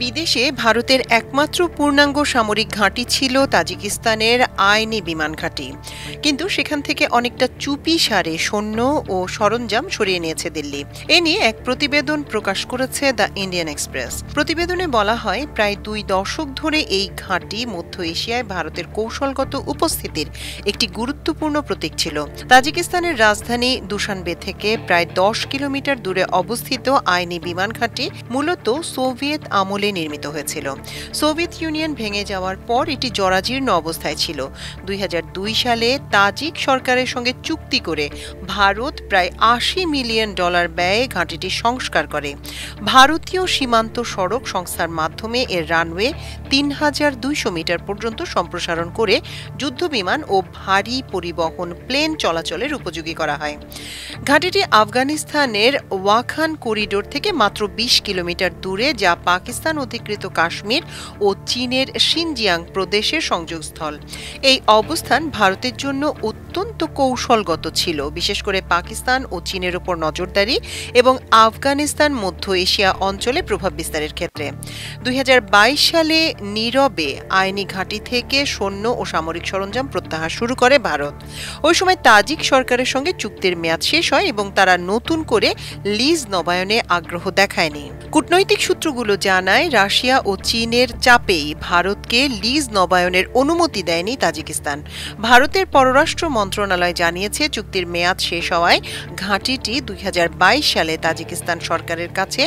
বিদেশে ভারতের একমাত্র পূর্ণাঙ্গ সামরিক ঘাঁটি ছিল তাজিকিস্তানের আইনি বিমান ঘাঁটি, কিন্তু সেখান থেকে অনেকটা চুপি সারে সৈন্য ও সরঞ্জাম সরিয়ে নিয়েছে দিল্লি। এ নিয়ে এক প্রতিবেদন প্রকাশ করেছে দ্য ইন্ডিয়ান এক্সপ্রেস। প্রতিবেদনে বলা হয়, প্রায় 2 দশক ধরে এই ঘাঁটি মধ্য এশিয়ায় ভারতের কৌশলগত উপস্থিতির একটি গুরুত্বপূর্ণ প্রতীক ছিল। তাজিকিস্তানের রাজধানী দুশানবে থেকে প্রায় 10 কিলোমিটার দূরে অবস্থিত আইনি বিমান ঘাঁটি মূলত সোভিয়েত আমলে নির্মিত হয়েছিল। সোভিয়েত ইউনিয়ন ভেঙে যাওয়ার পর এটি জরাজীর্ণ অবস্থায় ছিল। 2002 সালে তাজিক সরকারের সঙ্গে চুক্তি করে ভারত প্রায় $80 মিলিয়ন ব্যয়ে ঘাঁটিটি সংস্কার করে। ভারতীয় সীমান্ত সড়ক সংস্থার মাধ্যমে এর রানওয়ে 3200 মিটার পর্যন্ত সম্প্রসারণ করে যুদ্ধবিমান ও ভারী পরিবহন প্লেন চলাচলের উপযোগী করা হয়। ঘাঁটিটি আফগানিস্তানের ওয়াখান করিডোর থেকে মাত্র 20 কিলোমিটার দূরে, যা পাকিস্তান অধিকৃত কাশ্মীর ও চীনের শিনজিয়াং প্রদেশের সংযোগস্থল। এই অবস্থান ভারতের জন্য অত্যন্ত কৌশলগত ছিল, বিশেষ করে পাকিস্তান ও চীনের উপর নজরদারি এবং আফগানিস্তান মধ্য এশিয়া অঞ্চলে প্রভাব বিস্তারের ক্ষেত্রে। 2022 সালে নীরবে আইনি ঘাঁটি থেকে সৈন্য ও সামরিক সরঞ্জাম প্রত্যাহার শুরু করে ভারত। ওই সময় তাজিক সরকারের সঙ্গে চুক্তির মেয়াদ শেষ হয় এবং তারা নতুন করে লিজ নবায়নে আগ্রহ দেখায়নি। কূটনৈতিক সূত্রগুলো জানায়, রাশিয়া ও চীনের চাপেই ভারতকে লিজ নবায়নের অনুমতি দেয়নি তাজিকিস্তান। ভারতের পররাষ্ট্র মন্ত্রণালয় জানিয়েছে, চুক্তির মেয়াদ শেষ হওয়ায় ঘাঁটিটি 2022 সালে তাজিকিস্তান সরকারের কাছে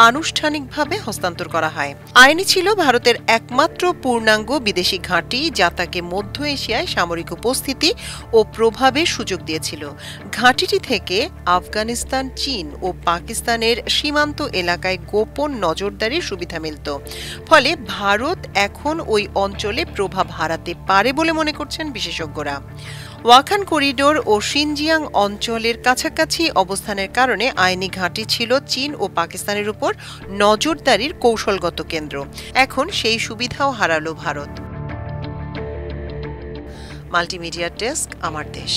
আনুষ্ঠানিকভাবে হস্তান্তর করা হয়। আইনি ছিল ভারতের একমাত্র পূর্ণাঙ্গ বিদেশি ঘাঁটি, যা তাকে মধ্য এশিয়ায় সামরিক উপস্থিতি ও প্রভাবের সুযোগ দিয়েছিল। ঘাঁটিটি থেকে আফগানিস্তান, চীন ও পাকিস্তানের সীমান্ত এলাকায় গোপন নজরদারির সুবিধা মিলত। ফলে ভারত এখন ওই অঞ্চলে প্রভাব হারাতে পারে বলে মনে করছেন বিশেষজ্ঞরা। ওয়াখান করিডোর ও শিনজিয়াং অঞ্চলের কাছাকাছি অবস্থানের কারণে আইনি ঘাঁটি ছিল চীন ও পাকিস্তানের উপর নজরদারির কৌশলগত কেন্দ্র। এখন সেই সুবিধাও হারালো ভারত। মাল্টিমিডিয়া ডেস্ক, আমার দেশ।